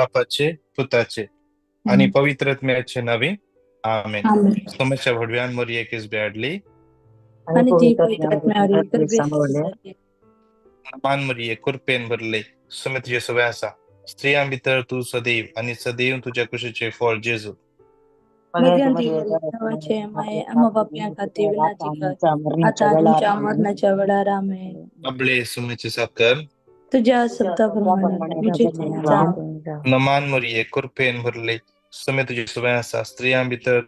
बापाचे, पुताचे आणि पवित्रात्म्याचे नावे आमेन. समस्या भडव्यान मरी एकच बॅडली आणि ती पवित्रात्म्यावर गर्भे मान मरिये कुरपेन भरले सुमित येसू व्यासा स्त्रियां भितर तू सदैव आणि सदैव तुझ्या कुशीचे फळ जेजू. देवाचे माये आम्हा बापया खाती विनंती कर आता तुमच्या मरणाच्या वेळार आमेन. आपले सुमिचे साकर तुझ्या शब्दाप्रमाणे नमान मरिये कुरपेन भरले सुमित येसू व्यासा स्त्रियां भितर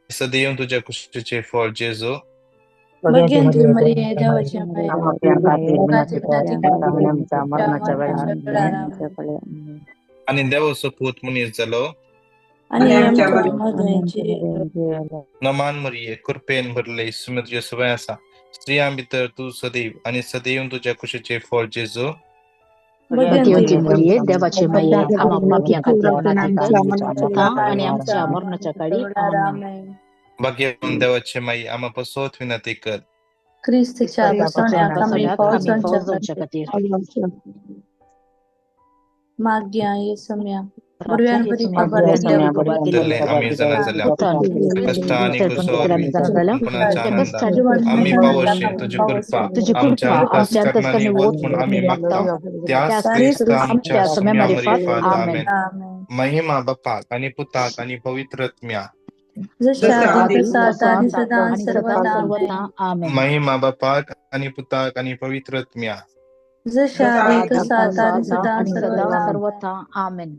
सदैव तुझ्या कुशीचे फळ जेजू. भगवंती मरिये देवाचे माये खाती विनंती कर मरणाच्या वेळार आमेन. आणि देव सपूत मुनीस झालो आणि आमच्या मरणाचे नमान मरिये कुरपेन भरले सुमित येसू व्यासा स्त्रियां भितर तू सदैव आणि सदैव तुझ्या कुशीचे फळ जेजू. भगवंती मरिये देवाचे माये आम्हा पापिया खाती विनंती कर आणि आमच्या मरणाच्या काळी आमेन. भाग्यवान देवाचे माई आम्हा पसोत विनंती कर. ख्रिस्तीच्या बसण्यात आम्ही पावसांच्या माग्या येसम्या बडव्यान बरी खबर दले आम्ही जण झाल्या कष्ट आणि कुसोपणाचा आनंद आम्ही पावशे तुझी कृपा आमच्या अंतस करणारी होत म्हणून आम्ही मागता त्यास ख्रिस्त आमच्या सम्यामरी फात आमेन. महिमा बापाक आणि पुताक आणि पवित्रात्म्या महिमा बापाक आणि पुताक आणि पवित्रात्म्या आमेन.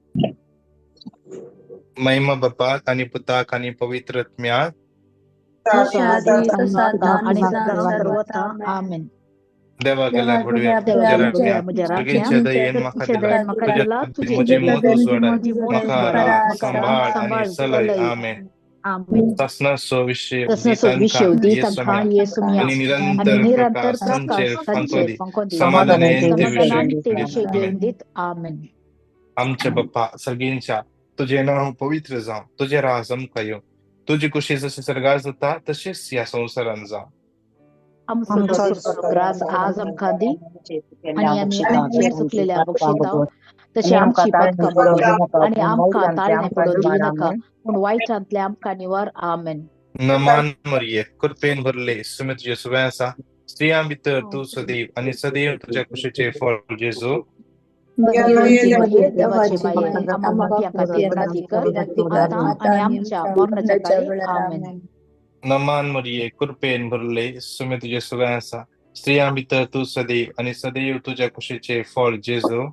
महिमा बापाक आणि पुताक आणि पवित्रात्म्या आमेन. देवा गेला भडव्या सगळ्यांच्या दयेन म्हाका दिला तुझ्या मुझे मोत उजवाडा म्हाका सांभाळ आणि सलय आमेन. तसनासो विषय आणि निरंतर प्रकाश संचेर फंकोदी समाधान आमेन. आमच्या बाप्पा सगळ्यांच्या तुझे नाव पवित्र जाव तुझे राज आमकां तुझी कुशी जशी सरगार जाता तशीच या संसारान जाव. ग्रास आज आमकां दी आणि आम्ही आमचे चुकलेल्या बक्षिताव तशी आमची पातकां आणि आमकां ताळणे पडून दिवं नाका पूण वाईटांतल्या आमकां निवार आमेन. नमान मरिये कृपेन भरले सुमित येसू व्यासा स्त्रियां भितर तू सदैव आणि सदैव तुझ्या कुशीचे फळ जेजू. देवाचे माये आम्हा पापिया खाती विनंती कर आता आणि आमच्या मरणाच्या काळी आमेन. नमान मरिये कृपेन भरले सुमित येसू व्यासा स्त्रियां भितर तू सदैव आणि सदैव तुझ्या कुशीचे फळ जेजू.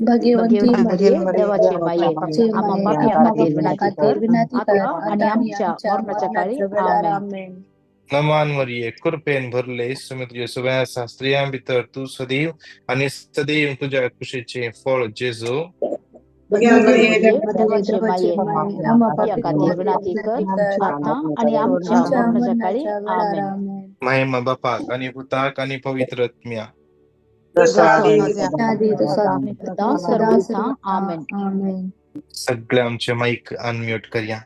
देवाचे माये आम्हा पापिया खाती विनंती कर आता आणि आमच्या मरणाच्या काळी आमेन. नमान मरिये कृपेन भरले सुमित येसू व्यासा स्त्रियां भितर तू सदैव आणि सदैव तुझ्या कुशीचे फळ जेजू. देवाचे माये आम्हा पापिया खाती विनंती कर आता आणि आमच्या मरणाच्या काळी आमेन. महिमा बापाक आणि पुताक आणि पवित्रात्म्या आमेन. सगळे आमचे माईक अनम्यूट करूया.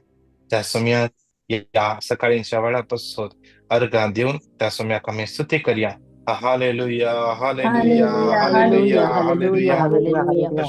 त्या समयात या सकाळीच्या वेळापासून अर्घा देऊन त्या समयाक आम्ही स्तुती करूया. हालेलुया हालेलुया हालेलुया हालेलुया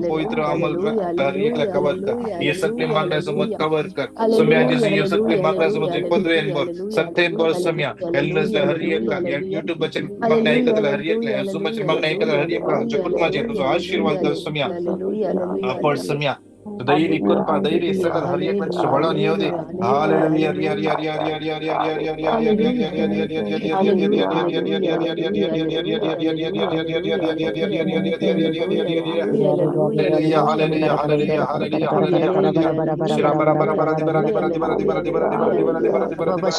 पवित्र अमल ये सकले मागण्या समोर कवर कर सम्या जैसे ये सकले मागण्या समोर पदवेन बर सत्तेन बर सम्या हेल्नस हर एक का यूट्यूब बचे मागण्या ऐकतला हर एक ने सुमच मागण्या ऐकतला हर एक का कुटुंबाचे तुझा आशीर्वाद कर सम्या आपण सम्या तो दैरी कृपा दैरी सकल हर एक लक्ष्य बड़ा नहीं होती। Hallelujah Hari Hari Hari Hari Hari Hari Hari Hari Hari Hari Hari Hari Hari Hari Hari Hari Hari hallelujah hallelujah hallelujah hallelujah hallelujah hallelujah शिरा बरा बरा बरा दी बरा दी बरा दी बरा दी बरा दी बरा दी बरा दी बरा दी बरा दी बरा दी बरा दी बरा दी बरा दी बरा दी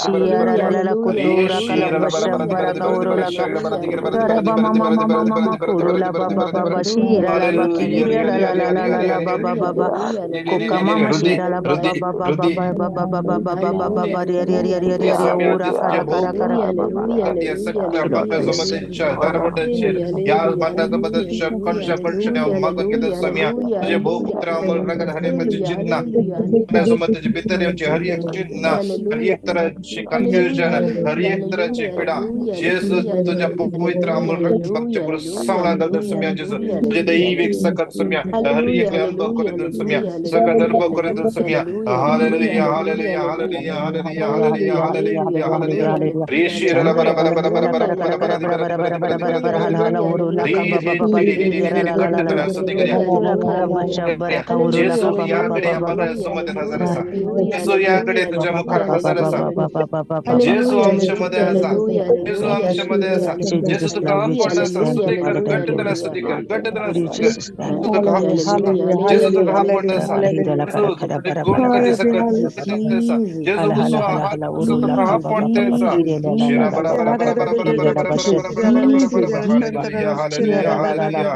शिरा ला बरा बरा दी बरा दी बरा दी बरा शिरा बरा दी बरा दी बरा दी बरा दी बरा दी बरा दी बरा दी बरा दी बरा दी बरा दी बरा दी बरा हालेलुया हरि हरि हरि हरि हरि हरि हरि हृदय हृदय हृदय या samyatis Bogu ya sakla bata zamata cha darvata chir ya bata zamata cha kansha kansha ne maga keda samya je Bogu tramal ragar hare maj jinna na zamata je bitar je hari ek jinna hari ek तरह ची confusion हर एक तरह ची पीड़ा जेसु तुझ्या पवित्र अमूल रक्ताचे पुर सामना दल सम्या जेसु तुझे दैविक सकत सम्या हर एक ने अनुभव करे दल सम्या सकत अनुभव करे दल सम्या hallelujah hallelujah hallelujah hallelujah hallelujah hallelujah hallelujah ऋषि रला बरा बरा बरा बरा बरा बरा बरा दी बरा दी बरा दी बरा दी बरा दी बरा दी बरा री री री री री री गट्ट तना सती करिया जेसु याकडे बघा समत हजार असा जेसु याकडे तुझ्या मुखार हजार असा जेसु आमच्यामध्ये असा जेसु आमच्यामध्ये असा जेसु तुका आपण असा स्तुती कर गट्ट तना स्तुती कर गट्ट तना स्तुती कर जेसु तुका आपण जेसु तुका आपण असा जेसु गुण कधी सकत असा जेसु उसो आहात उसो तुका आपण तेसा शिरा बरा बरा बरा बरा बरा बरा बरा बरा बरा बरा बरा बरा बरा हालेलुया हालेलुया हालेलुया हालेलुया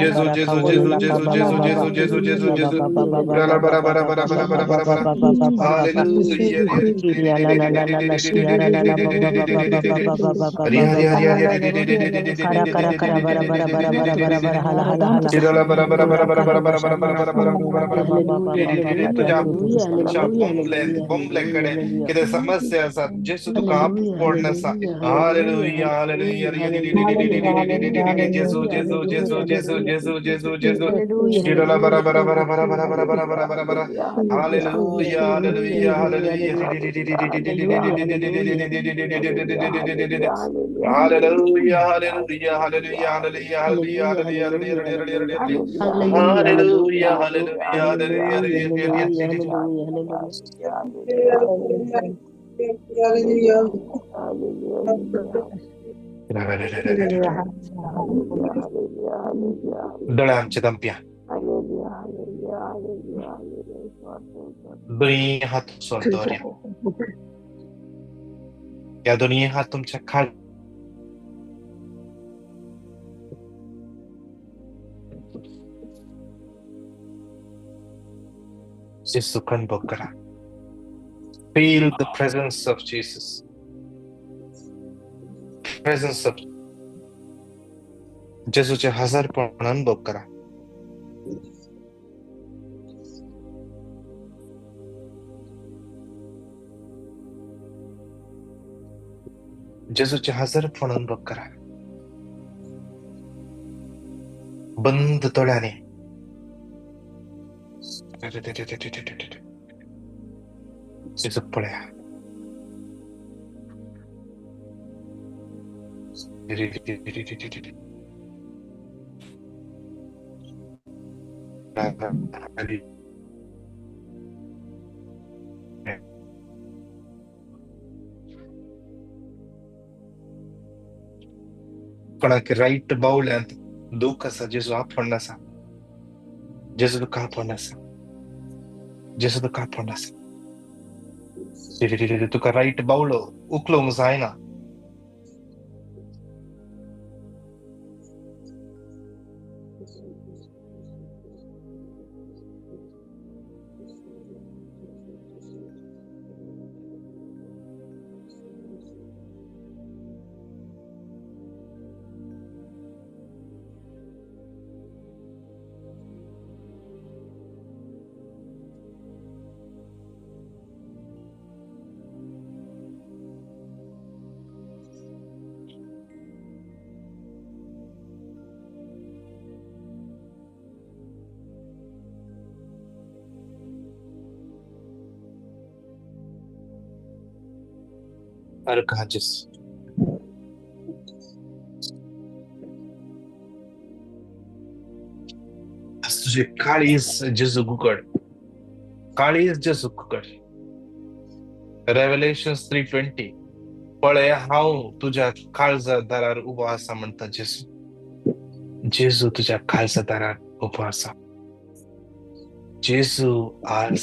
जेसु जेसु जेसु जेसु जेसु जेसु जेसु जेसु जेसु बरा बरा बरा बरा बरा बरा बरा बरा हालेलुया तुझ्या बोंबल्याकडे किती समस्या असतात जेसु तुका फोडण्याचा हालेलुया हालेलुया जेसु जेसु जेसु जेसु जेसु जेसु जेसु शिरला बरा बरा बरा बरा बरा बरा बरा बरा बरा बरा hallelujah hallelujah hallelujah hallelujah hallelujah hallelujah hallelujah hallelujah hallelujah hallelujah hallelujah दळा आमच्या दंप्या दोन्ही हात सोडतो या दोन्ही हात तुमच्या खाली सुखन भोग करा. Feel the presence of Jesus. Presence of जेसूचे हजारपण अनुभव करा. जेसूचे हजारपण अनुभव करा. बंद डोळ्याने जेसू पळया. कोणाक राईट बावल्यांत दूख आसा जेसू आपण आसा. जेसू तुका आपण आसा. जेसू तुका आपण आसा. तुका राईट बावलो उखलोंक जायना. हर काजिस आज तुझे काळीज जेजू उघड, काळीज जेजू उघड. रेव्हलेशन 3:20 पळे हांव तुझ्या काळजा दारार उबो आसा म्हणटा जेजू. जेजू तुझ्या काळजा दारार उबो आसा. जेजू आज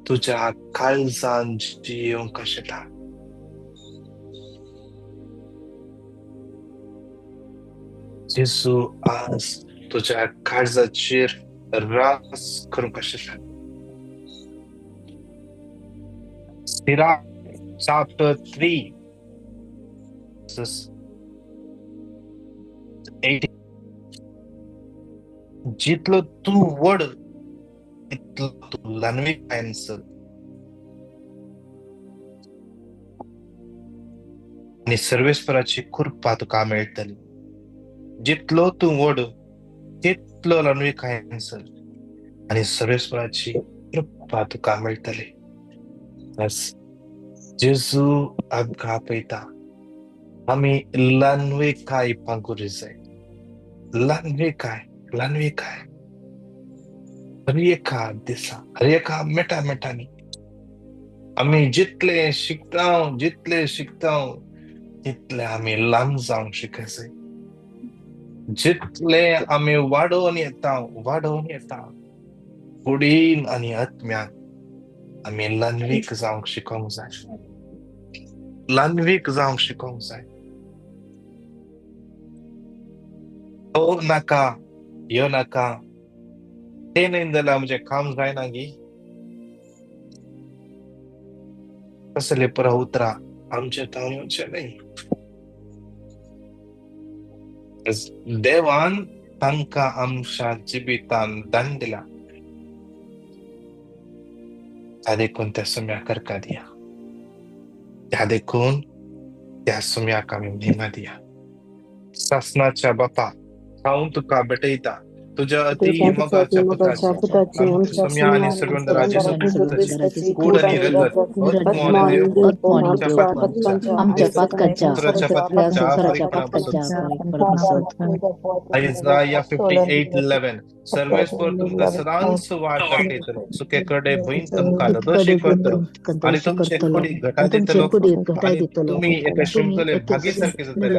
तुझ्या काळजान जियोंक शकता. जेजू आज तुझ्या काळजाचेर रास करूंक शकता. Sirach chapter 3 verses 18. जितलो तू वड तितलो तू ल्हानविकायेन चल. आणि सर्वेस्पराची कृपा तुका मेळटली. जितलो तू वड तितलो ल्हानविकायेन चल आणि सर्वेस्पराची कृपा तुका मेळटली. बस जेजू आमकां आपयता आमी ल्हानविकाय पांगुरी जाय. ल्हानविकाय हर एका दिसा, हर एका मिटांनी आमी जितले शिकता तितले आमी ल्हान जावंक शिकायचें. जितले आमी वाडोवन येता कुडीन आनी आत्म्यान आमी ल्हानवीक जावंक शिकोंक जाय. यो नाका ते न्ही जाल्यार म्हजें काम जायना गी. कसले पुरा उतरां आमचे तावन येवचे न्ही. देवान तांकां आमच्या जिवितान दान दिला. त्या देखून त्या सुम्याक करका दिया. त्या देखून त्या सुम्याक आमी महिमा दिया. सासणाच्या बापा हांव तुका भेटयता तुझ्या अति मोगाच्या पुताची आमच्या सुम्या आणि सर्वंदरा जेजू ख्रिस्ताची कूड आणि रगत आत्मो आणि देव आमच्या पातकाच्या पुत्राच्या पातकाच्या संसाराच्या परिपणापासून. Isaiah 58:11 सर्वेस्वर तुमकां सदांच वाट दाखयतलो, सुके कडे भंय तुमकां दोशी करतलो आणि तुमचे कुडी घटा दितलो आणि तुम्ही एका शिंपले भागी सारखे जातले.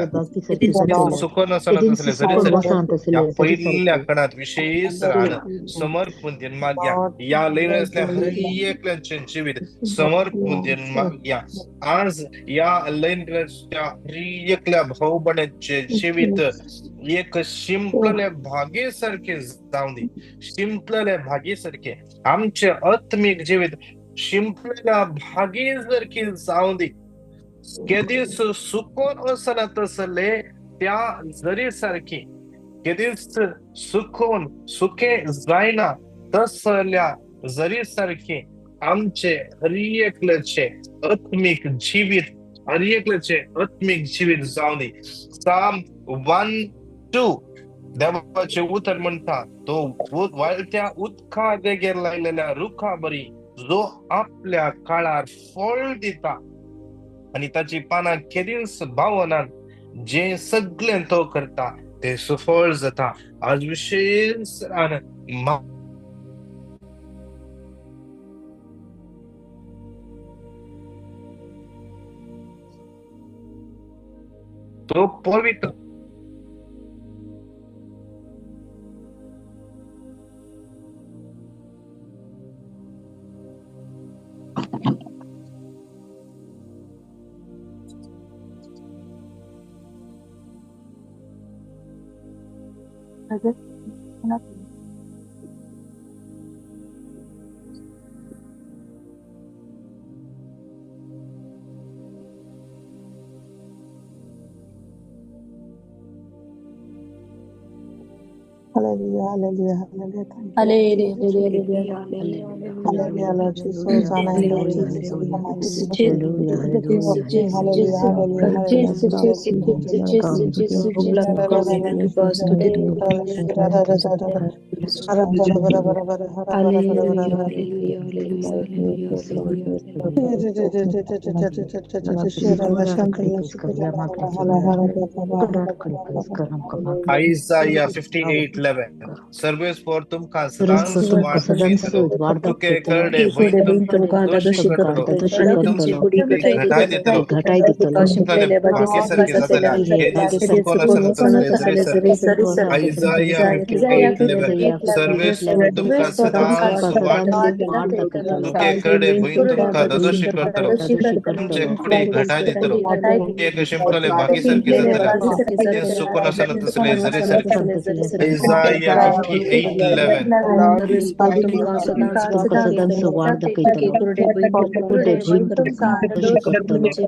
सुको नसना तसले जरी या पहिल्या कणात विशेष राहणं समर्पण दिन मागया. या लैन असल्या हर एकल्याचे जीवित समर्पण दिन मागया. आज या लैनच्या हर एकल्या भाऊ बहिणीचे जीवित एक शिंपलेल्या भागेसारखे जाऊन दे. शिंपलेल्या भागेसारखे आमचे आत्मिक जीवित शिंपलेल्या भागेसारखे जाऊन दे. केदीस सुकोन असना तसले त्या जरी सारखी केदीस सुकोन सुखे जायना तसल्या जरी सारखे आमचे हर एकल्याचे आत्मिक जीवित जाऊन दे. Psalm 1:2 देवाचे उतर म्हणता तो वाळत्या उदका देगेर लायलेल्या रुखा बरी जो आपल्या काळार फळ दिता आणि ताची पानां केदीस भावनान जे सगळे तो करता ते सुफळ जाता. आज विशेष तो पवित्र Hallelujah, hallelujah, hallelujah. Thank you. Hallelujah. Hallelujah, Lord Jesus. Honor and Lord Jesus. Hallelujah, Isaiah 58:11 11 सर्वेस्पोर तुमका सर्वेस्पोर सदांच तुमका वाढ सदांच वाढ तुके दाखयतलो करडे तुके वहीन करडे तुमका वहीन दोषी तुमका करतलो दोषी आणि करतलो तुमची कुडी कुडी घटाय दितलो घटाय दितलो तुमकाले भाकीसारखे जातल्या केदीस सुकोन आसन तसले जरी सारखे आयजाया 58:11 सर्वेस्पोर तुमका सदांच वाढ तुके करडे वहीन तुमका दोषी करतलो तुमचे कुडी घटाय दितलो एक शिंपलोले भाकीसारखे जातल्या ते सुकोन आसन तसले जरी सारखे Isaiah 58:11 तुमका सदांच वाढ दाखयतलो कुडे भुईन तुमका दोषी करतलो तुमचे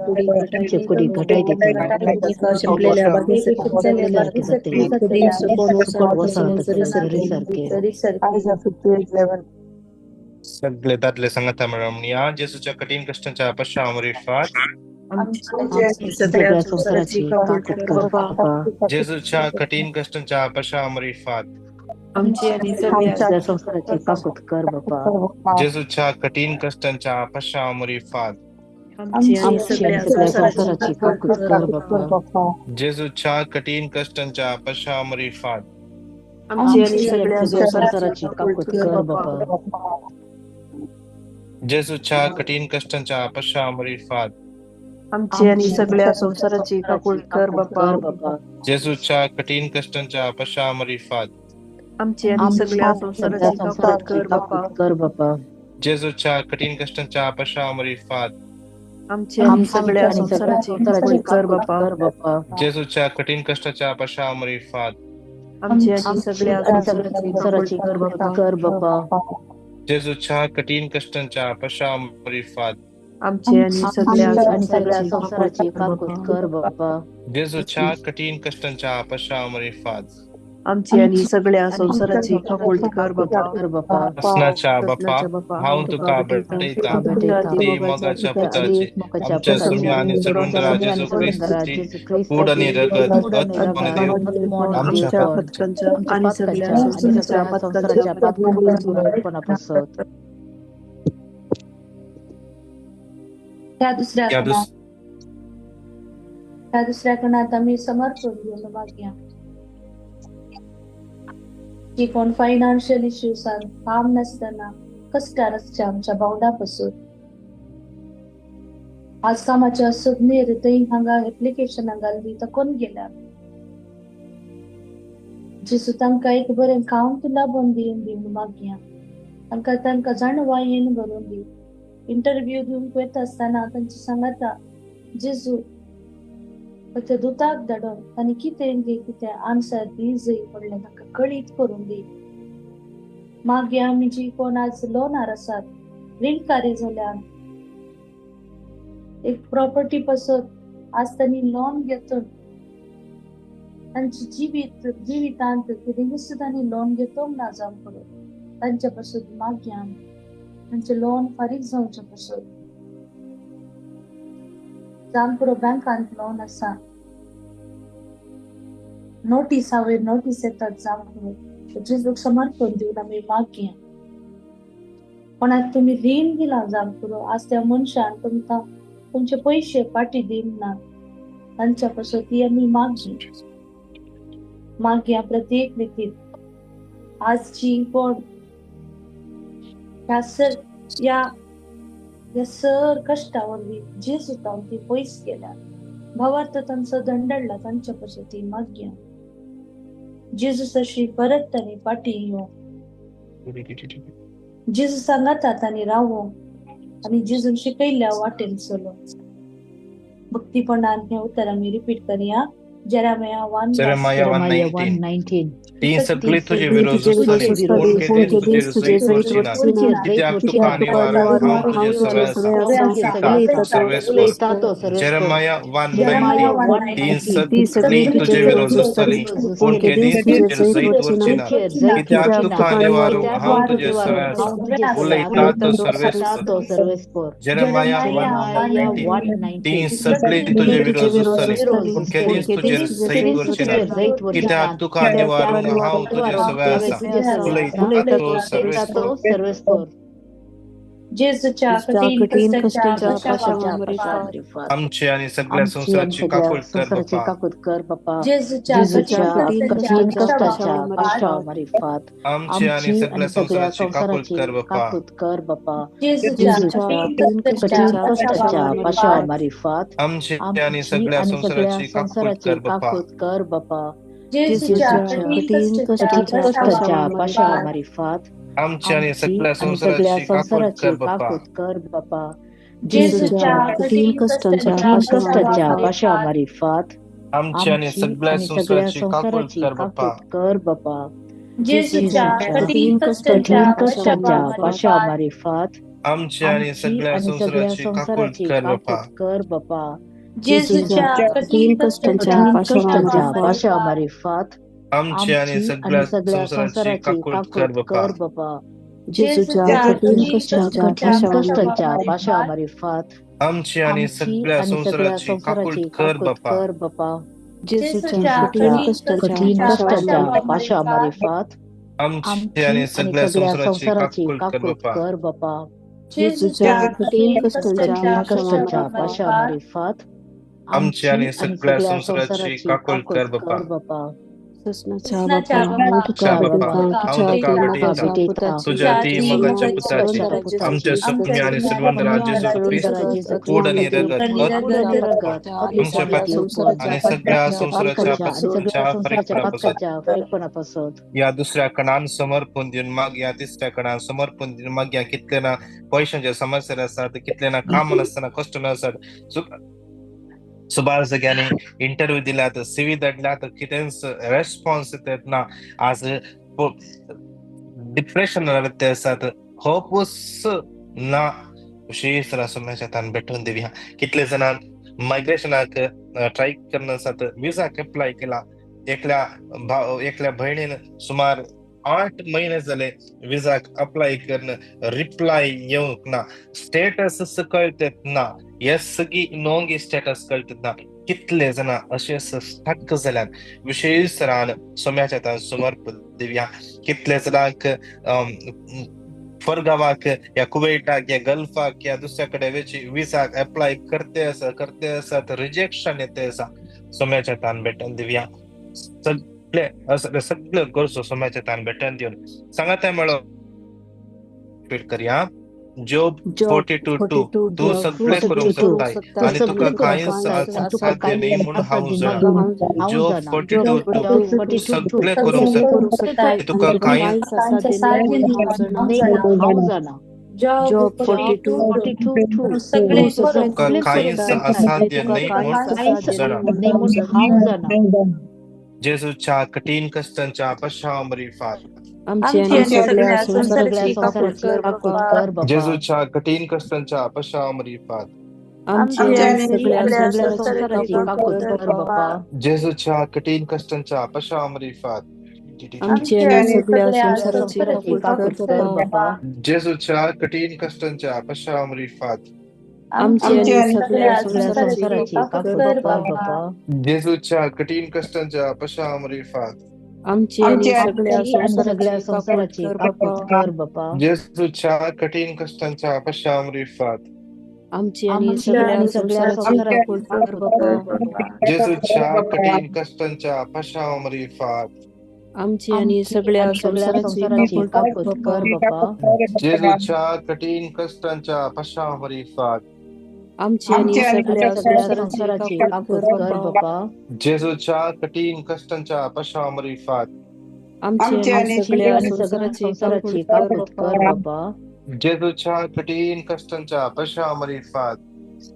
कुडी घटाय दितलो शिंपलेल्या बाकी जरी सारखे जातले सुकोन वसाळ तसले जरी सारखे सगळे त्यातले संगता मिळून या जेसूच्या कठीण कष्टाच्या पश्चामरीफात सगळ्या संसाराची ताकद कर बाबा जेसूच्या कठीण कष्टाच्या पश्चामरीफात सगळ्या संसाराची ताकद कर बाबा जेसूच्या कठीण कष्टाच्या पश्चामरीफात आमची आणि सगळ्या संसाराची ताकद कर बाबा जेसूच्या कठीण कष्टाच्या पश्चामरीफात आमची आणि सगळ्या संसाराची ताकद कर बाबा जेसूच्या कठीण कष्टाच्या पश्चामरीफात आमची आणि सगळ्या संसाराची काकूळ कर बाप्पा. जेसूच्या कठीण कष्टाच्या पश्चामरीफात आमची आणि सगळ्या संसाराची काकूळ कर बाप्पा. कर बाबा जेसूच्या कठीण कष्टाच्या पश्चामरीफात आमची आणि सगळ्या संसाराची काकूळ कर बाप्पा. जेसूच्या कठीण कष्टाच्या पश्चामरीफात आमची आणि सगळ्या संसाराची कर बाबा जेसूच्या कठीण कष्टाच्या पश्चामरीफात आमची आणि सगळ्या संसाराची ताकद कर बाबा जेसूच्या कठीण कष्टाच्या पश्चामरीफात आमची आणि सगळ्या संसाराची काकूळ कर बाप्पा. असनाच्या बाप्पा हांव तुका भेटयता ती मगाच्या पुताची आमच्या सुम्या आणि सडुंडरा जेसू ख्रिस्ताची कूड आणि रगत आत्मा आणि देव आमच्या पथकांच्या आणि सगळ्या संसाराच्या पथकांच्या त्या दुसऱ्या या दुस- त्या दुसऱ्या कणात आम्ही समर्पण गेलो भाग्या की कोण फायनान्शियल इश्यूसान काम नसताना कष्टार असच्या आमच्या बावडापासून आज कामाच्या सुज्ञेर थंय हांगा एप्लिकेशन घालली तर कोण गेल्या जेसू तांकां एक बरें काम तुला दिवन दी म्हणून मागया तांकां जाणवायेन भरून दी इंटरव्यू दिवंक वता आसतना तांची सांगाता जेजू त्या दुताक धाडून तांणी कितें आन्सर दी जय म्हणलें तांकां कळीत करून दी मागया आमी जी कोण आज लोनार आसात ऋणकारी जाल्यार एक प्रॉपर्टी पासून आज तांणी लोन घेतून तांची जिवितांत कितें तांणी लोन घेतोंक ना जावं पडून तांच्या पासून मागया तांचे लोन फारीक जावचे पासून जावं पुरो बँकांत लोन आसा नोटीस येतात जावं पुरो जेजूक समर्पण दिवन आमी मागया कोणाक तुमी रीण दिला जावं पुरो आज त्या मनशान तुमकां तुमचे पयशे फाटी दिना तांच्या पासून ती आमी मागया प्रत्येक रितीत आजची कोण या सर कष्टावरवी जेजू ती पयस गेल्या भावार्थ तांचो दंडडला तांच्या पासून ती मागया जेजू तशी परत तांणी फाटी येवं जेजू सांगाता तांणी रावो आनी जेजून शिकयल्या वाटेन चलो भक्तीपणान हे उतर आमी रिपीट करया जेरेमिया 1:19 ती सगळी तुझे विरोध तुझे कित्याक तुका निवार हांव तुजे जेरेमिया 1:19 ती सगळी तुझे विरोध आसतली पूण केदीस तुजेर जैत वरची ना कित्याक तुका निवारू हांव तुजे सव्यास उलयता तो सर्वेस्पर जेरेमिया 1:19 ती सगळी तुझे विरोध आसतली पूण केदीस तुजेर जैत वरची ना कित्याक तुका निवारू हांव तुजे सव्यास उलयता तो सर्वेस्पर जेजूच्या कठीण कठीण कष्टांच्या कष्टांच्या पाशावर पाशावर आमची आणि सगळ्या आमची आणि संसाराची सगळ्या काकूळ कर संसाराची बाप्पा. काकूत कर बाप्पा. जेजूच्या जेजूच्या कठीण कठीण कष्टांच्या कष्टाच्या पाशावर पाशामार्फत आमची आणि आमची सगळ्या आणि सगळ्या संसाराची काकूळ संसाराची कर बाप्पा. काकूत कर बाप्पा. जेजूच्या जेजूच्या कठीण कठीण कष्टांच्या कष्टाच्या पाशावर पाशामार्फत आमची आणि आमची सगळ्या आणि सगळ्या संसाराची काकूळ संसाराची कर बाप्पा. काकूत कर बाप्पा. जेजूच्या जेजूच्या कठीण कठीण कष्टांच्या कष्टाच्या पाशावर पाशामार्फत आमची आणि आमची सगळ्या आणि सगळ्या संसाराची काकूळ कर संसाराची बाप्पा. काकूत कर बाप्पा. जेजूच्या जेजूच्या कठीण कष्टांच्या कठीण कष्टांच्या कष्टाच्या पाशावर पाशामार्फत आमची आणि आमची सगळ्या आणि सगळ्या संसाराची काकूळ संसाराची कर बाप्पा. काकूत कर बाप्पा. जेजूच्या जेजूच्या कठीण कष्टांच्या कठीण कष्टाच्या पाशावर पाशामार्फत आमची आणि आमची सगळ्या आणि सगळ्या संसाराची काकूळ संसाराची कर बाप्पा. काकूत कर बाप्पा. जेजूच्या कठीण कष्टांच्या कठीण कष्टाच्या पाशावर पाशामार्फत आमची आणि आमची सगळ्या आणि सगळ्या संसाराची संसाराची काकूळ कर काकूत बाप्पा. कर बाप्पा. जेजूच्या कठीण कष्टांच्या कठीण कष्टाच्या पाशावर पाशामार्फत आमची आणि आमची सगळ्या आणि सगळ्या संसाराची काकूळ संसाराची कर काकूत बाप्पा. कर बाप्पा. जेजूच्या जेजूच्या कठीण कष्टाच्या पाशावर पाशामार्फत आमची आमची आणि आणि सगळ्या सगळ्या संसाराची संसाराची काकूळ कर काकूत बाप्पा. कर बाप्पा. जेजूच्या कठीण कष्टांच्या कठीण कष्टाच्या पाशावर पाशामार्फत आमची आणि आमची आणि सगळ्या सगळ्या संसाराची संसाराची काकूळ कर काकूत बाप्पा. कर बाप्ा. ससनाच्या बापा च्या बाप्पा औंधका औंधका बेटेचा बेटेचा तुझ्या ती मगाच्या मगाच्या पुताची पुताची आमच्या स्वप्नी आणि श्रीवंतराज जेजू ख्रिस्त कूड आणि रगत आणि रगत आमच्या आणि सगळ्या संसाराच्या पासूनच्या फरकपणापासून फरकपणापासून या दुसऱ्या कणान समर्पण देऊन मग या तिसऱ्या कणान समर्पण देऊन मग या कितल्या पैशांच्या समस्या असतात कितल्या काम नसताना कष्ट नसतात सुबार सगळ्यांनी इंटरव्ह्यू दिला तर सीव्ही दडला तर किती रेस्पॉन्स येतात ना आज डिप्रेशन व्यक्ती असतात होपस ना विशेष सोम्याच्या तान भेटून देऊया कितले जण मायग्रेशनाक ट्राय करण्यासाठी विजा अप्लाय केला एकल्या बहिणीनं सुमार 8 महिने झाले विजा अप्लाय करणं रिप्लाय येऊक ना स्टेटस कळतात ना या सगळी नोंगी स्टेटस कळतात ना कितले जण असे स्टक झाल्यात विशेष रान सोम्याच्या तान समर्पण देऊया कितले जणांक परगावाक या कुवेटाक या गल्फाक या दुसऱ्याकडे विसाक अप्लाय करते असं तर रिजेक्शन येते असा सोम्याच्या तान भेटून देऊया सगळे गरजो सोम्याच्या तान भेटून देऊन सांगा त्या रिपीट करूया जॉब 42:2 तू सगळे करू शकताय आणि तुका काहीच साध्य नाही म्हणून हाऊस जाणा जॉब 42:2 तू सगळे करू शकताय तुका काहीच जॉब 42 सगळे तुका काहीच असाध्य नाही म्हणून जाणा जेजूच्या कठीण कष्टांच्या पश्चामरी फार आमची आणि सगळ्या संसाराची काकूत कर बापा. जेजूच्या कठीण कष्टांच्या पश्चामरी फार आमची आणि सगळ्या संसाराची काकूत कर बापा. जेजूच्या कठीण कष्टांच्या पश्चामरी फार आमची आणि सगळ्या संसाराची काकूत कर बापा. जेजूच्या कठीण कष्टांच्या पश्चामरी फार आमची आणि सगळ्या संसाराची काकूत कर बापा. जेजूच्या कठीण कष्टांच्या पश्चामरी फार आमची आणि सगळ्या सगळ्या संसाराची काकूत कर बापा. जेजूच्या कठीण कष्टांच्या पश्चामरी फार आमची आणि सगळ्या संसाराची काकूत कर बापा. जेजूच्या कठीण कष्टांच्या पश्चामरी फार आमची आणि सगळ्या संसाराची काकूत कर बापा. जेजूच्या कठीण कष्टांच्या पश्चामरी फार आमची आणि सगळ्या संसाराची काकूत कर बापा. जेजूच्या कठीण कष्टांच्या पश्चामरी फार आमची आणि सगळ्या संसाराची काकूत कर बापा. जेजूच्या कठीण कष्टांच्या पश्चामरी फार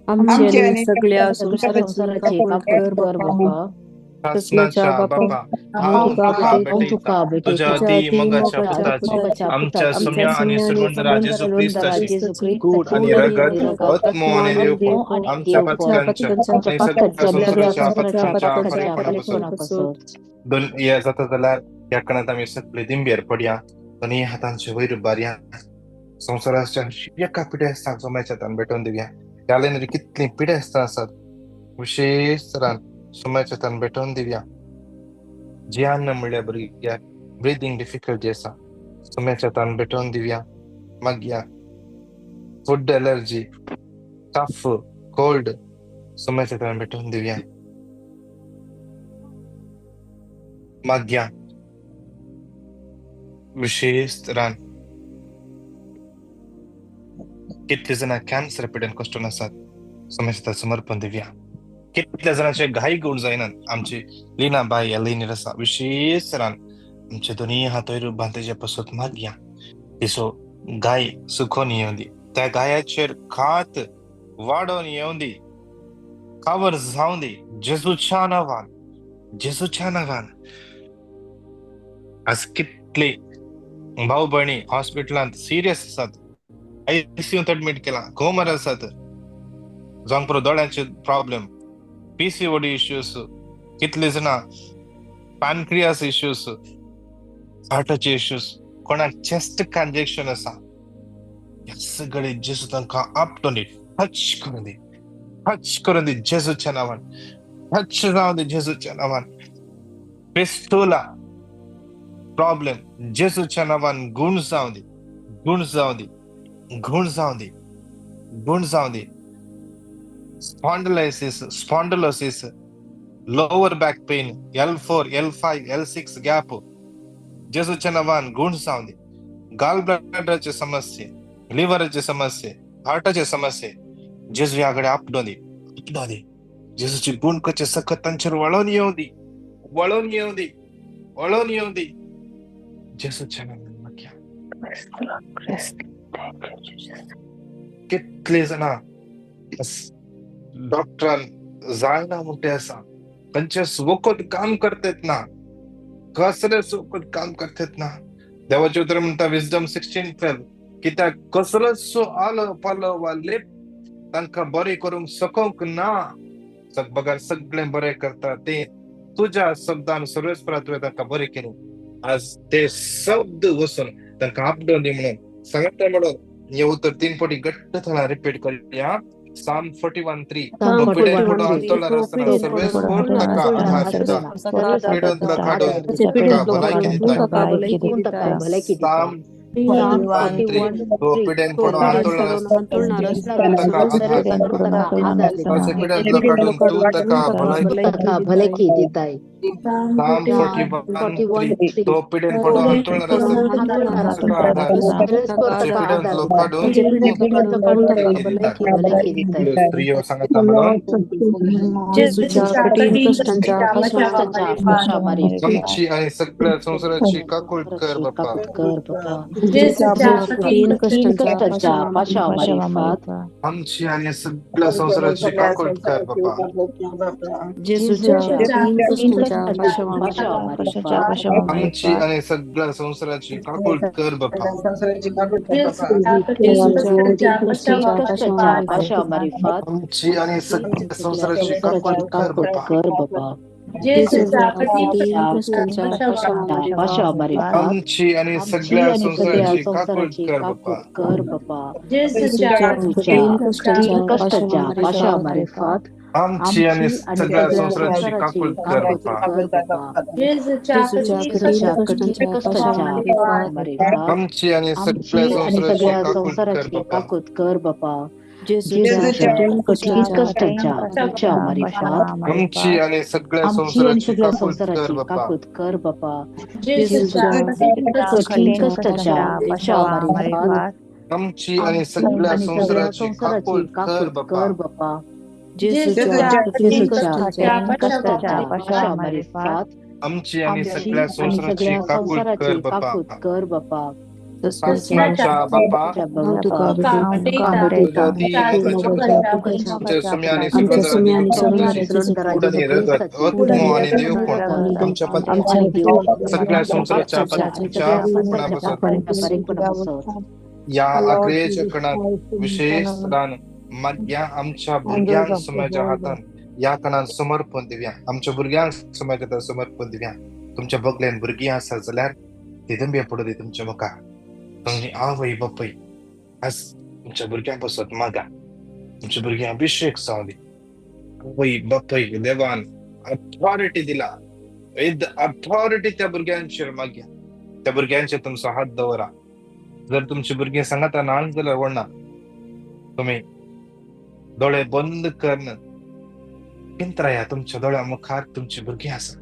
आमची आणि सगळ्या संसाराची काकूत कर बापा. शासनाच्या बापा तुका तुझ्या ती मगाच्या पुताची आमच्या सम्या आणि श्रीवंतराज जेजू ख्रिस्ताची कूड आणि रगत आत्मो आणि देव आमच्या पत्त्यांच्या आणि सगळ्या संसाराच्या फरकपणापासून या जाता जाल्यार ह्या कणात आमी सगळे दिंबेर पडया दोनी हातांचे वयर उबारया संसाराच्या एका पिढ्या आसता सोम्याच्या हातान भेटून दिवया त्याला कितली पिढ्या आसतात विशेष तरान सोम्याच्या हातान भेटून दिवया जियान म्हणल्यार भुरग्याक ब्रिदिंग डिफिकल्टी आसा सोम्याच्या हातान भेटून दिवया मागया फूड एलर्जी, कफ, कोल्ड समस्या भेटून देऊया. माग्या विशेष रान कितले जण कॅन्सर पिडेन कष्ट नसतात समस्या समर्पण देऊया. कितल्या जणांचे घाई गुण जाईनात आमची लीना बाई लीनी रसा विशेष रान आमचे दोन्ही हातोर बांधेच्या पसोत माग्या तिसो गाय सुखोन येऊन दी त्या गायाचेर खात वाढवून येऊन दी कावर जाऊन दे जेजूच्या नावान जेजूच्या नावान. आज कितले भाऊ बहिणी हॉस्पिटलांत सिरियस असतात, आयसीयूत ऍडमिट केला, कोमर असतात, जांक दोळ्यांचे प्रॉब्लेम, पीसीओडी इश्यूज, कितले जण पॅनक्रियास इश्यूज, हार्टाचे इश्यूज, कोणाक चेस्ट कंजेक्शन असा, या सगळे जेजू तांकां आपटून दे, टच करून दे, टच करून दे जेजूच्या नावान, टच जाऊन दे जेजूच्या नावान. पेस्टोला प्रॉब्लेम जेजूच्या नावान गुण जाऊन दे, गुण जाऊन दे, गुण जाऊन दे, गुण जाऊन दे. Spondylosis, lower back pain, L4, L5, L6 gap जेजूच्या नावान गुण जाऊन दे. गाल ब्लॅडरचे समस्ये, लिव्हरचे समस्ये, हार्टाचे समस्ये जेजू याकडे आपटून दे, आपटून दे. जेजूची गुण कचे सखत तांचेर वळून येऊ दे, वळून येऊ दे, वळून येऊ दे जेजूच्या नावान माग्या. कितले जण डॉक्टरान जायना म्हणते असा त्यांचे वखद काम करतात ना, कसले वखद काम करतात ना. देवाचे उतर म्हणता विजडम 16:12 की त्या कसलंच आलं पालं वा लेप तांका बरे करूंक सकोंक ना. बघा सगळे बरे करता ते तुझ्या शब्दान सर्वेस्परा तुवें तांकां बरे केले. आज ते शब्द वचून तांकां आपडून दी म्हणून सांगता म्हणून हे उतर 3 फावटी घट्ट थळा रिपीट करूया. Psalm 41:3 तो पिडेन पुढे अंतोला रस्ता सर्वेस्पर ताका आधार दिता, पिडेन लखाडून ताका भलायकी दिता. Psalm 41:3 तो पिडेन पुढे अंतोला रस्ता ताका आधार दिता, पिडेन लखाडून तू ताका भलायकी दिता. Psalm 41:3 तो पिडेन पुढे अंतोला रस्ता ताका आधार पिडेन लखाडून भलायकी दिता. स्त्रियो सांगता म्हणून जेजूच्या कठीण कष्टांच्या आमची आणि सगळ्या संसाराची काकूळ कर बाप्पा. जेजूच्या कठीण कष्टांच्या पाशामारीफात आमची आणि सगळ्या संसाराची काकूळ कर बाप्पा. जेजूच्या कठीण कष्टांच्या पाशामारीफात आमची आणि सगळ्या संसाराची काकूळ कर बाप्पा. आमची आणि सगळ्या संसाराची काकूळ कर बाप्पा. आमची आणि सगळ्या संसाराची काकूळ कर बाप्पा. आमची आणि सगळ्या संसाराची काकूळ कर बाप्पा. आमची आणि सगळ्या संसाराची काकूळ कर बाप्पा. आमची आणि सगळ्या संसाराची काकूळ कर बाप्पा. आमची आणि सगळ्या संसाराची काकूळ कर बाप्पा. आमची आणि सगळ्या संसाराची काकूळ कर बाप्पा. या आग्रेच्या कणात विशेष दान माग्या आमच्या भुरग्यांक समाजाच्या हातान या कणान समर्पण दिव्या. आमच्या भुरग्यांक समाजात समर्पण दिव्या. तुमच्या बगल्यान भुरगीं आसा जाल्यार ती दंब्या पडू दे तुमच्या मुखार. तुम्ही आवय बापय आज तुमच्या भुरग्यां बसत मागा, तुमच्या भुरग्यां अभिषेक जाऊ दे. आवय बापय देवान अथॉरिटी दिला, अथॉरिटी त्या भुरग्यांचेर माग्या. त्या भुरग्यांचेर तुमचो हात दवरा. जर तुमची भुरगीं सांगाता ना जाल्यार वडना तुम्ही डोळे बंद करणं किंतराया तुमच्या डोळ्या मुखार तुमची भुरगीं आसा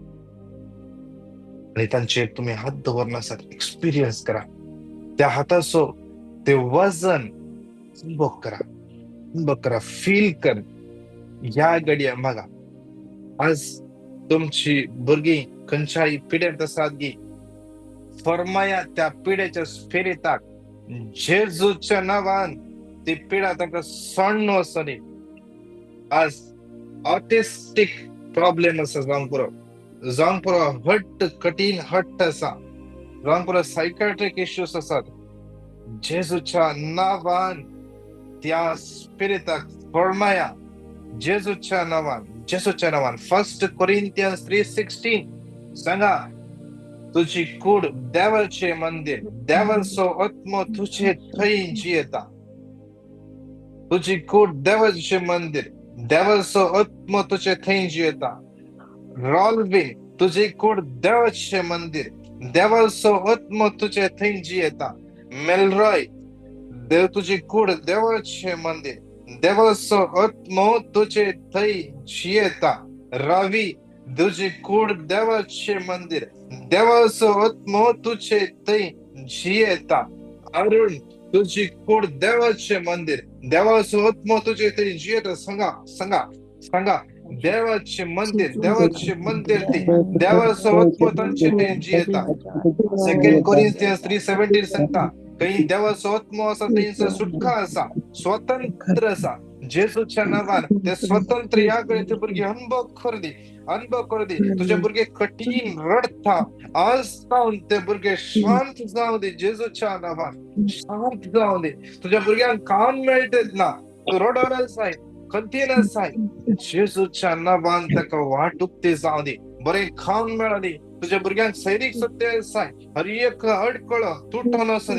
आणि तांचेर तुम्ही हात दवरनासात एक्सपिरियन्स करा. त्या हाताचो ते वजन अनुभव करा, फील कर. ह्या घडया बघा, आज तुमची भुरगीं खंयच्याय पिड्यांत आसात गी, फर्माया त्या पिड्याच्या फेरेताक जेजूच्या नांवान ती पिडा तांकां सोडून वचनी. आज ऑटिस्टिक प्रॉब्लेम आसा जावंक पुरो हट्ट, कठीण हट्ट आसा, जावंक पुरो सायकॅट्रिक इश्यूज आसात. जेजूच्या नांवान त्या स्पिरिताक फर्माया, जेजूच्या नांवान. 1 Corinthians 3:16 सांगा, तुझी कूड देवाचे मंदिर, देवाचो आत्मो तुझे थंय जियेता. तुझी कूड देवाचे मंदिर, देवाचो आत्मो तुझे थंय जियेता. रॉल्विन, तुझी कूड देवाचे मंदिर, देवाचो आत्मो तुझे थंय जियेता. मेलरॉय, तुझी कूड देवाचे मंदिर, देवाचो आत्मो तुझे थंय जियेता. रवी, तुझी कूड देवाचे मंदिर, देवाचो आत्मो तुझे थंय जियेता. अरुण, तुझी कूड देवाचे मंदिर, देवाचो आत्मो तुझे थंय जियेता. सांगा देवाचे मंदिर ती देवाचो आत्मो तांचे थंय जियेता. 2 Corinthians 3:17 सांगता, काही देवाचो आत्मो आसा थंयसर सुटका आसा, स्वतंत्र आसा. जेजूच्या नांवान ते स्वतंत्र ह्या ते भुरगे अनुभव कर दी. तुझे भुरगे कठीण रडता, आज जावन ते भुरगे शांत जाऊ दे. जेजूच्या नांवान शांत जाऊ दे. तुझ्या भुरग्यांक काम मेळटत ना, तू रडोन जाय, खंतीन जाय. जेजूच्या नांवान ताका वाटुकते जाऊ दे, बरें खावंक मेळाली. तुझ्या भुरग्यांक सैरीक सत्य जाय, हर एक अडकळो तुटून वचून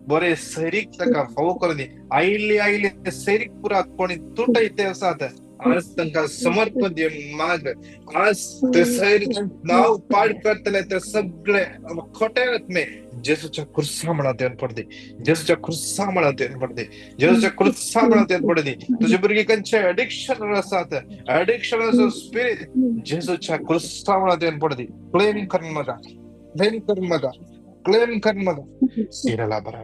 बरे सैरीक ताका फावो कर दी. आयिल्ले सैरीक पुरा कोणी तुटयते आसात, आज तांकां समर्पण दे माग. आज ते सैरीक नाव पाड करतले ते सगळे खोटे आत्मे जेजूच्या क्रुसा म्हणत पडते, जेजूच्या क्रुसा म्हणत पडते, जेजूच्या क्रुसा म्हणत पडते. तुझे भुरगे खंयचे एडिक्शन आसात, एडिक्शनाचो स्पिरिट जेजूच्या क्रुसा म्हणत पडते. क्लेम कर मगा सिरला बरा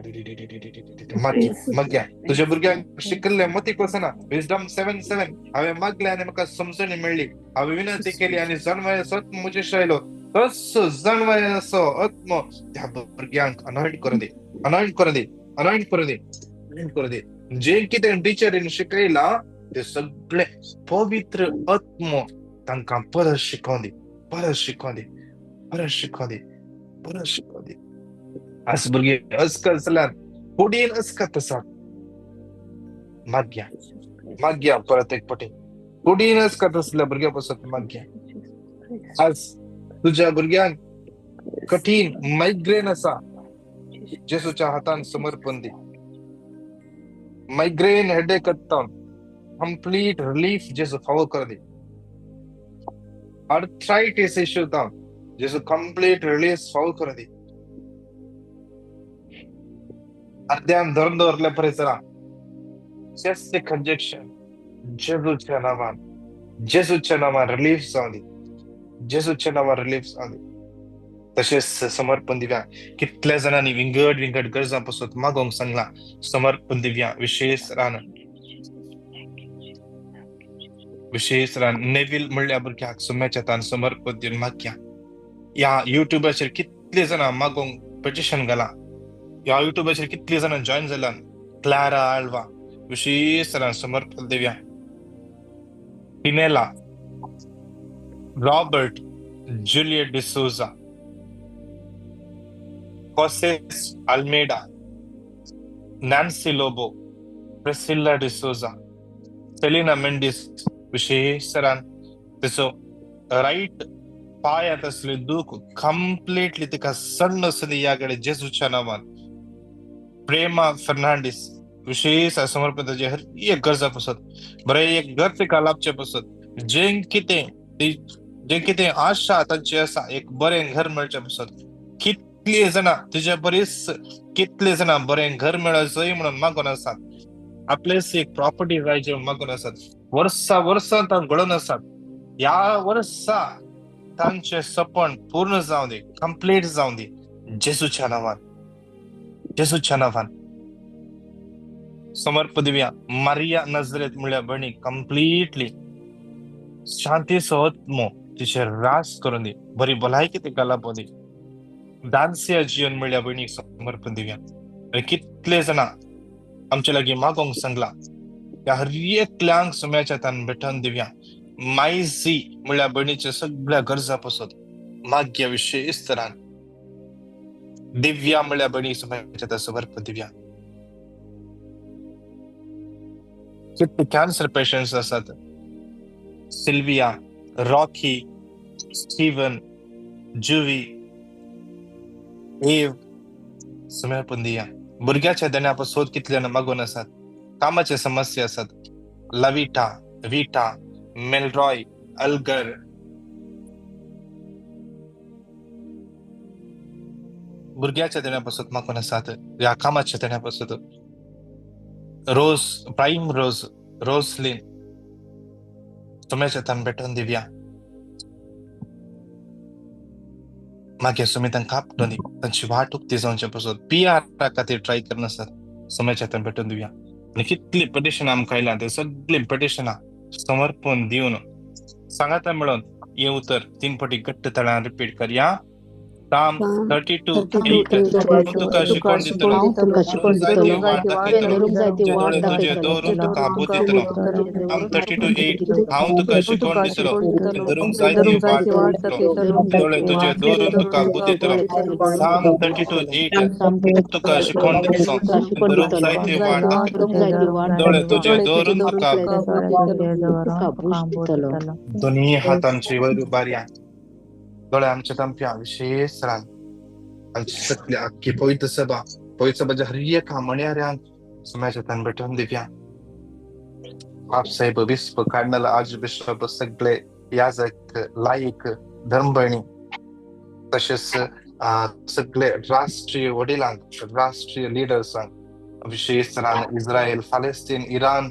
मग्या. तुझ्या भुरग्यांक शिकले मती कसना विजडम 7:7 हांवें मागले आनी म्हाका समजणी मेळ्ळी. हांवें विनंती केली आनी जणवयाचो आत्मो म्हजेर आयलो. तसो जणवयाचो आत्मो त्या भुरग्यांक अनॉइंट कर दे. जे कितें टिचरीन शिकयला ते सगळे पवित्र आत्मो तांकां परत शिकोवन दी. आज भुरगे अस्कत जाल्यार फुडेन अस्कत आसात. माग्या परत एक पटी फुडेन अस्कत आसल्या भुरग्या पासून माग्या. आज तुझ्या भुरग्यांक कठीण मायग्रेन आसा, जेजूच्या हातान समर्पण दी. मायग्रेन हेडेक कंप्लीट रिलीफ जेजू फावो कर दी. आर्थरायटिस इश्यू जेजू कंप्लीट रिलीज फावो कर दी. अर्ध्यान धरून दवरल्या परिसरा चेस्टिक इंजेक्शन जेजूच्या नांवान रिलीफ जावं दी. तशेंच समर्पण दिव्या कितल्या जाणांनी विंगड गरजा पासून मागोंक सांगला. समर्पण दिव्या विशेष रान नेविल म्हणल्या भुरग्याक सुम्याच्या तान समर्पण दिवन मागया. ह्या युट्यूबाचेर कितले जाणां मागोंक पिटिशन घाला. ह्या युट्यूबाचेर कितले जाणां जॉईन जाल्यात. क्लारा आल्वा विशेष रान समर्पण दिव्या. पिनेला, रॉबर्ट, जुलियट डिसोजा, कोसेस Almeida, Nancy Lobo, Priscilla D'Souza, Celina Mendis विशेष रान तिचो राईट पायात असले दुःख कंप्लीटली तिका सण असली याकडे जेजूच्या नावान. प्रेमा फर्नांडिस विशेष समर्पित हर एक गरजा पासून बरे एक घर तिका लाभचे पासून जे कितें आशा तांची आसा एक बरें घर मेळचे पासून. कितले जाणां तुज्या बरीच कितले जाणां बरें घर मेळचोय म्हणून मागून आसात. आपलेच एक प्रॉपर्टी जायचे मागून असत वर्षा गळून असतात या वर्षा तांचे सपन पूर्ण जाऊ दे कंप्लीट जाऊ दे जेसूच्या नावान समर्प दिव्या मारिया नजरेत मुळ्या बणी कम्प्लिटली शांती सोहत तिचे रास करून दे बरी भलायकी ते लाभू दे दानसिया जीवन मिळ्या बहिणी समर्पण दिव्या आणि कितले जण आमच्या लागी मागोंग सांगला त्या हर एकल्यांक सुम्याच्या तान भेटून दिव्या मायजी मुळ्या बहिणीच्या सगळ्या गरजा पासून माग्या विषयी तरान दिव्या मुळ्या बहिणी सुम्याच्या त्या समर्पण दिव्या किती कॅन्सर पेशंट्स असतात सिल्विया रॉकी स्टीवन जुवी एव समर्पण दिया भुरग्याच्या देण्यापासून कितल्यानं मागून असतात कामाचे समस्या असतात लविटा विटा मेलरॉय अलगर भुरग्याच्या देण्यापासून मागून असतात या कामाच्या देण्यापासून रोज प्राईम रोजलिन तुम्याच्या तान भेटून दिव्या मागे सुमितान कापटोनी तांची वाटूक ती जावच्या पासून पियारा खातीर ट्राय करनासतात समयाच्या तान भेटून दिव्या आणि कितली पिटिशन आमकां आयला ते सगळी पिटिशनां समर्पण दिवन सांगाता मेळोन ये उतर 3 फावटी घट्ट तळान रिपीट करया Psalm 32:8 तुका शिकवण दितलो जायती वाट दाखयतलो तुजे दवरून तुका आबूज दितलो Psalm 32:8 हांव तुका शिकवण दितलो दवरून जायती वाट दाखयतलो दोळे तुजे दवरून तुका आबूज दितलो Psalm 32:8 तुका शिकवण दितलो दवरून जायती वाट दाखयतलो दोळे तुजे दवरून तुका दोन्ही हातांची वयर उबारया दोळे आमच्या तंप्या विशेष रान आमची सगळी अख्खी पवित्र सभाच्या हर एका मण्याऱ्यांक सुम्याच्या तान भेटून दिव्या आपसाहेब विस्प कार्डिनल आर्चबिशप सगळे याजक लायक धर्मभयणी तसेच सगळे राष्ट्रीय वडिलांक राष्ट्रीय लिडर्सांक विशेष रान इस्रायल फालेस्तीन इराण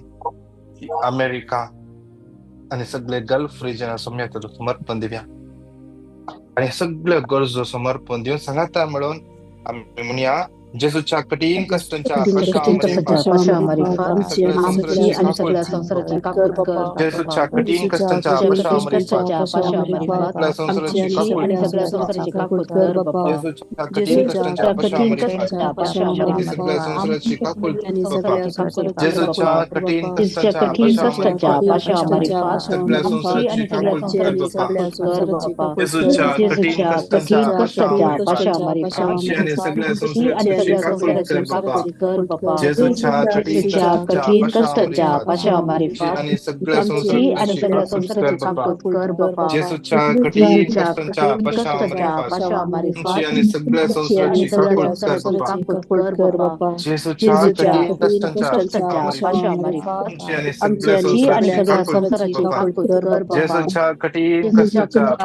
अमेरिका आणि सगळे गल्फ रिजन सुम्यात समर्पण दिव्या आणि सगळ्या गरजो समर्पण देऊन सांगाता मिळून आम्ही म्हणूया जेसूच्या कठीण कष्टांच्या जेसूच्या कठीण कष्टांच्या जेसूच्या कठीण कष्टाच्या आणि सगळ्या जेसूच्या कठीण कष्टांच्या आणि सगळ्या संस्कृती जेसूच्या कठीण कष्टांच्या आणि सगळ्या संस्कृती जेसूच्या कठीण कष्टाच्या सगळ्या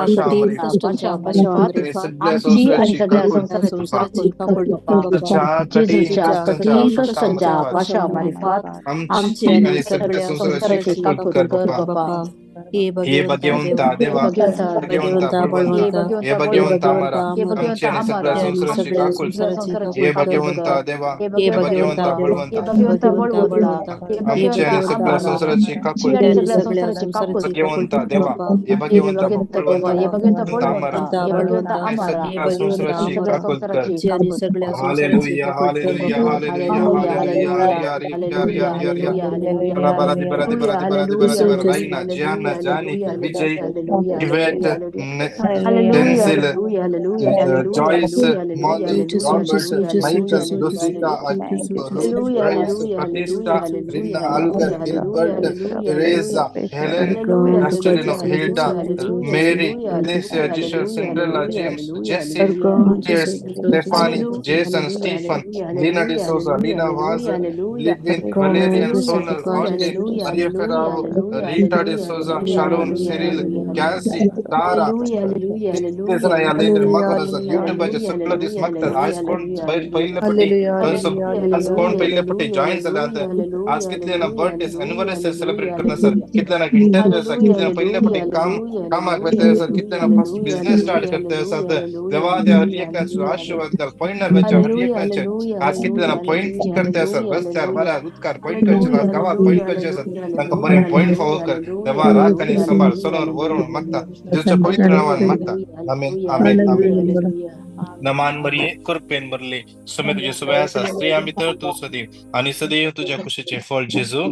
संस्कृती जेसूच्या कठीण कष्टांच्या आमची आणि सगळ्या संसाराची काकूट कर बाप्पा हे भगवंता देवा हे भगवंता आम्हाला आमची आणि सगळ्या संसाराची काकूट हे भगवंता देवा हे भगवंता बळवंता आमची आणि सगळ्या संसाराची काकूट भगवंता देवा हे भगवंता बळवंता आम्हाला सगळ्या संसाराची काकूट कर hallelujah hallelujah hallelujah hallelujah Gianna, Gianni, Vijay, Yvette, Denzel, Joyce, Molly, Robert, Michael, Lucita, Batista, Rina, Algar, Gilbert, Teresa, Helen, Astorino, Hilda, Mary, Alicia, Giselle, Cinderella, James, Jesse, Jess, Stephanie, Jason, Stephen, Lina De Souza, Lina Vaz, Livin, Valerian, Sonal, Monte, Maria Ferraro, Rita De Souza, Sharon Cheryl Cassie तारा कितले जण या लेंदर मागोन असतात युट्यूबाचे सगळं दीस मागतात आज कोण पहिले पटी आज कोण पहिले पटी जॉईन झाला आज कितले ना बर्थडे एनिव्हर्सरी सेलिब्रेट करना सर कितले ना इंटरव्यू असतात कितले ना पहिले पटी कामाक वयता असतात कितले ना फर्स्ट बिझनेस स्टार्ट करता असतात देवा त्या हर एकल्याचो आशीर्वाद घाल पॉइंटर वेचे हर एकल्याचे आज कितले ना पॉइंट करते असतात रस्त्यार वाऱ्यार उदकार पॉइंट करचे आज गावात पॉइंट करचे असतात तांकां बरें पॉइंट फावो कर देवा राख आनी सांबाळ सलोन वरून मागता देवच्या पवित्र नावान मागता आमेन आमेन आमेन नमान मरिये कृपेन भरले सुमे तुझे सुबह आसा स्त्रिया भितर तू सदी आणि सदैव तुझ्या कुशीचे फळ जेजू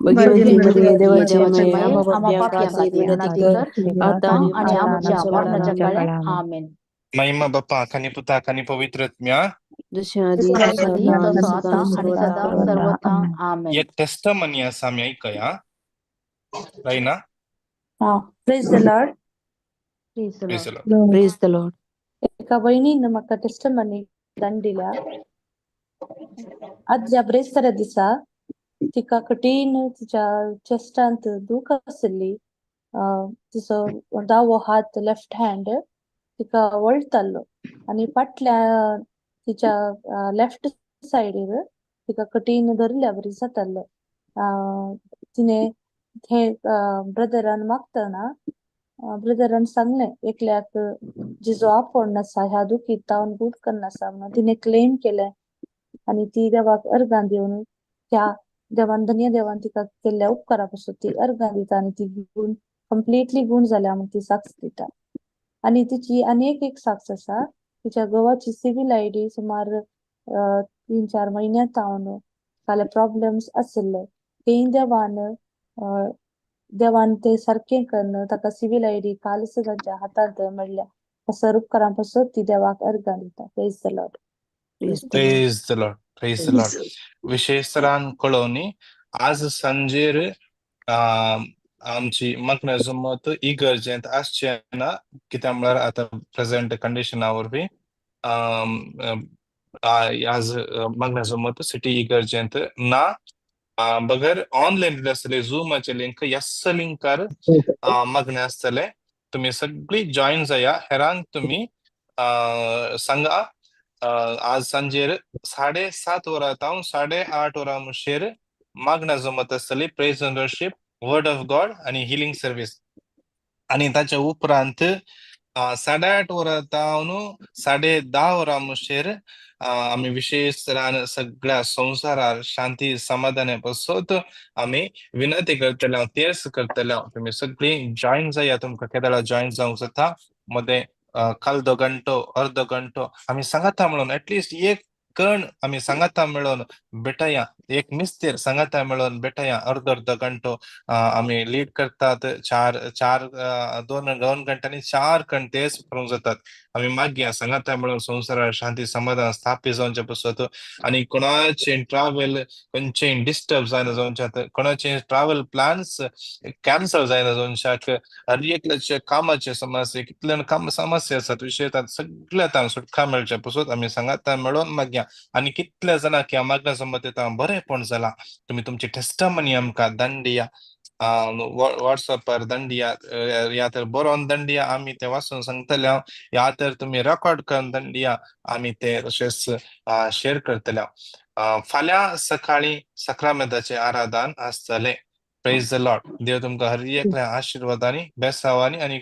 देवाचे माये आम्हा आम्हा पाप्यांसाठी विनंती कर आता आणि आमच्या मरणाच्या काळात आमेन. महिमा बाप्पा खानी पुता खानी पवित्रत्म्या जसे आधी तसं आधी, तसं आता आणि सर्वदा सदा सर्वथा आमेन. एक टेस्टमनी आसा आमी ऐकया राईना praise the Lord. Praise the Lord. Praise the Lord. एका बहिणीनं म्हाका टेस्टमनी दिल्या. आज ज्या ब्रेस्तरा दिसा तिका कठीण तिच्या चेस्टांत दूख आसली. तिचो दावो हात लेफ्ट हँड तिका वळतालो आणि फाटल्या तिच्या लेफ्ट सायडीर तिका कठीण धरल्या बरी जाताले. तिने हे ब्रदरान मागतना ब्रदरान सांगलें एकल्याक जिजो आपोण आसा ह्या दुखीत तावन बूट करना आसा म्हणून तिने क्लेम केलें आणि ती देवाक अर्गां दिवन त्या देवान धन्य देवान तिका केल्ल्या उपकारा पासून ती अर्गां दिता आणि ती गुण कम्प्लिटली गुण जाल्या म्हणून ती साक्ष दिता. आणि तिची अनेक एक साक्ष आसा. तिच्या घोवाची सिव्हिल आयडी सुमार 3-4 महिन्यात जावन काले प्रॉब्लेम्स आसले तेय देवान ते सारखे करून ताका सिव्हिल आयडी काल तांच्या हातांत मेळ्ळ्या. असर उपकारां पासून ती देवाक अर्गां दिता. Praise the Lord. Praise the Lord praise the Lord. विशेषरान कळोनी आज सांजेर आमची मग्न जमत इगर्जेंत आसचे ना कित्याक म्हळ्यार आतां प्रेझेंट कंडिशना वरवीं आज मग्न जमत सिटी इगर्जेंत ना बगर ऑनलाईन आसतले झूमाचे लिंक यस्स लिंकार मग्न आसतले. तुम्ही सगळी जॉईन जाया. हेरांक तुम्ही सांगा आज सांजेर 7:30 वरां 8:30 वरां मुशेर मागना जमत आसतली praise and worship word of God आणि हिलिंग सर्व्हिस. आणि ताच्या उपरांत 8:30 वरां 10:30 वरां मुशेर आम्ही विशेष तरान सगळ्या संसारार शांती समाधाना पासत आम्ही विनंती करतले तेर्स करतले. तुम्ही सगळी जॉईन जाया. तुमकां केदाळा जॉईन जावंक जाता. मध्ये काल घंटो अर्ध घंटो आम्ही सांगाता म्हणून ऍटलिस्ट एक कण आम्ही सांगाता मिळून भेटया. एक मिस्तेर सांगाता मिळून भेटया. अर्ध घंटो आम्ही लीड करतात. 2 घंटांनी 4 कण तेच करूंक जातात. आम्ही मागया सांगाता मिळून संसारात शांती समाधान स्थापीत जावचे पासत आणि कोणाचे ट्रॅव्हल खंयचे डिस्टर्ब जायना जावच्यात कोणाचे ट्रॅव्हल प्लॅन्स कॅन्सल जायना जावच्याक हर एकल्याचे कामाचे समस्या कितले काम समस्या आसात विशय सगळ्या सुटका मेळच्या पासून आम्ही सांगाता मेळोन मागया. आणि कितले जाणांक ह्या मागण्या संबंधी बरेपण जाला. तुम्ही तुमची टेस्टमनी आमकां धाडया. व्हॉट्सअपार धाडया या तर बरोवन धाडया. आम्ही ते वाचून सांगतले या तर तुम्ही रेकॉर्ड करून धाडया. आम्ही ते तशेंच शेअर करतले. फाल्यां सकाळी सक्रामेदाचे आराधन आसतले. Praise the Lord. देव तुमकां हर एकल्या आशीर्वादांनी बेसावांनी आणि